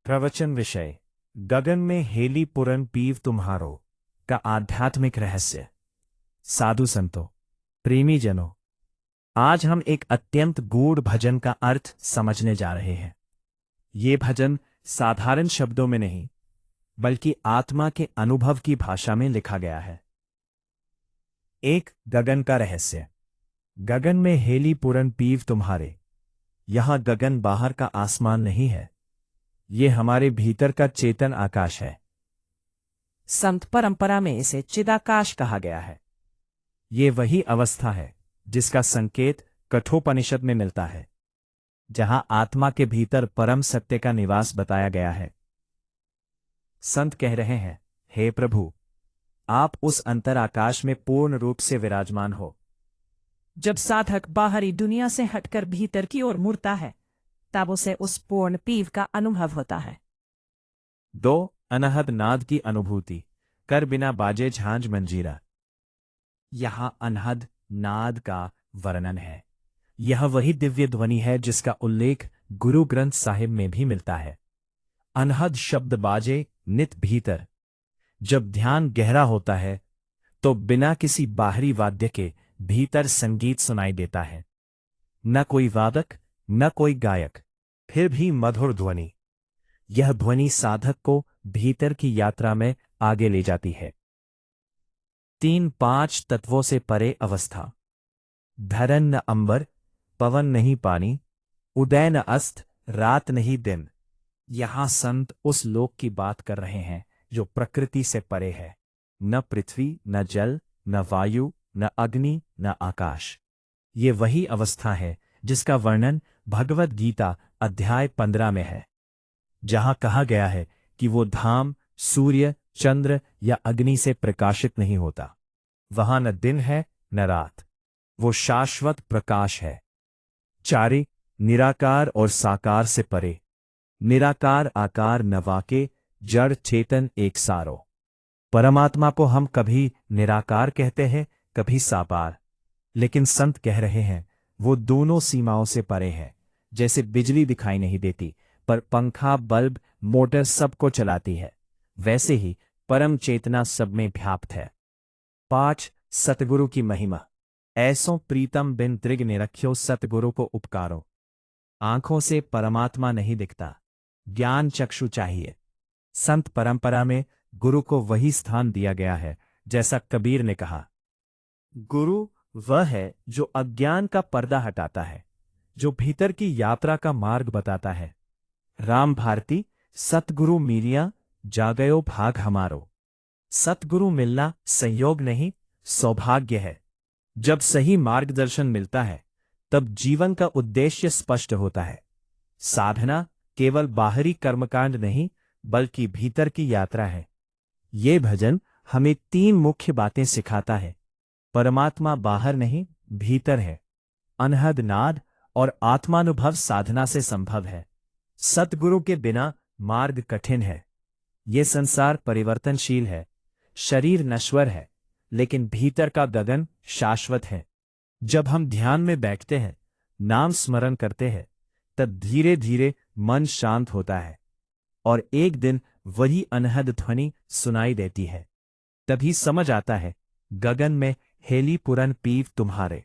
प्रवचन विषय गगन में हेली पुरन पीव तुम्हारो का आध्यात्मिक रहस्य। साधु संतों, प्रेमी जनों, आज हम एक अत्यंत गूढ़ भजन का अर्थ समझने जा रहे हैं। ये भजन साधारण शब्दों में नहीं, बल्कि आत्मा के अनुभव की भाषा में लिखा गया है। एक गगन का रहस्य। गगन में हेली पुरन पीव तुम्हारे। यहां गगन बाहर का आसमान नहीं है, ये हमारे भीतर का चेतन आकाश है। संत परंपरा में इसे चिदाकाश कहा गया है। ये वही अवस्था है जिसका संकेत कठोपनिषद में मिलता है, जहां आत्मा के भीतर परम सत्य का निवास बताया गया है। संत कह रहे हैं, हे प्रभु, आप उस अंतर आकाश में पूर्ण रूप से विराजमान हो। जब साधक बाहरी दुनिया से हटकर भीतर की ओर मुड़ता है, तब उसे उस पूर्ण पीव का अनुभव होता है। 2. अनहद नाद की अनुभूति। कर बिना बाजे झांझ मंजीरा। यहां अनहद नाद का वर्णन है। यह वही दिव्य ध्वनि है जिसका उल्लेख गुरु ग्रंथ साहिब में भी मिलता है। अनहद शब्द बाजे नित भीतर। जब ध्यान गहरा होता है तो बिना किसी बाहरी वाद्य के भीतर संगीत सुनाई देता है। न कोई वादक, न कोई गायक, फिर भी मधुर ध्वनि। यह ध्वनि साधक को भीतर की यात्रा में आगे ले जाती है। 3-5 तत्वों से परे अवस्था। धरन न अंबर, पवन नहीं पानी, उदय न अस्त, रात नहीं दिन। यहां संत उस लोक की बात कर रहे हैं जो प्रकृति से परे है। न पृथ्वी, न जल, न वायु, न अग्नि, न आकाश। ये वही अवस्था है जिसका वर्णन भगवद गीता अध्याय 15 में है, जहां कहा गया है कि वो धाम सूर्य, चंद्र या अग्नि से प्रकाशित नहीं होता। वहां न दिन है न रात, वो शाश्वत प्रकाश है। 4. निराकार और साकार से परे। निराकार आकार न वाके, जड़ चेतन एक सारो। परमात्मा को हम कभी निराकार कहते हैं, कभी साकार, लेकिन संत कह रहे हैं वो दोनों सीमाओं से परे है। जैसे बिजली दिखाई नहीं देती पर पंखा, बल्ब, मोटर सबको चलाती है, वैसे ही परम चेतना सब में व्याप्त है। 5. सतगुरु की महिमा। ऐसो प्रीतम बिन त्रिग निरख्यो सतगुरु को उपकारो। आंखों से परमात्मा नहीं दिखता, ज्ञान चक्षु चाहिए। संत परंपरा में गुरु को वही स्थान दिया गया है जैसा कबीर ने कहा, गुरु वह है जो अज्ञान का पर्दा हटाता है, जो भीतर की यात्रा का मार्ग बताता है। राम भारती। सतगुरु मिलिया, जागयो भाग हमारो। सतगुरु मिलना संयोग नहीं, सौभाग्य है। जब सही मार्गदर्शन मिलता है तब जीवन का उद्देश्य स्पष्ट होता है। साधना केवल बाहरी कर्मकांड नहीं, बल्कि भीतर की यात्रा है। ये भजन हमें 3 मुख्य बातें सिखाता है। परमात्मा बाहर नहीं, भीतर है। अनहद नाद और आत्मानुभव साधना से संभव है। सतगुरु के बिना मार्ग कठिन है। ये संसार परिवर्तनशील है, शरीर नश्वर है, लेकिन भीतर का गगन शाश्वत है। जब हम ध्यान में बैठते हैं, नाम स्मरण करते हैं, तब धीरे धीरे मन शांत होता है और एक दिन वही अनहद ध्वनि सुनाई देती है। तभी समझ आता है, गगन में हेली पुरन पीव तुम्हारे।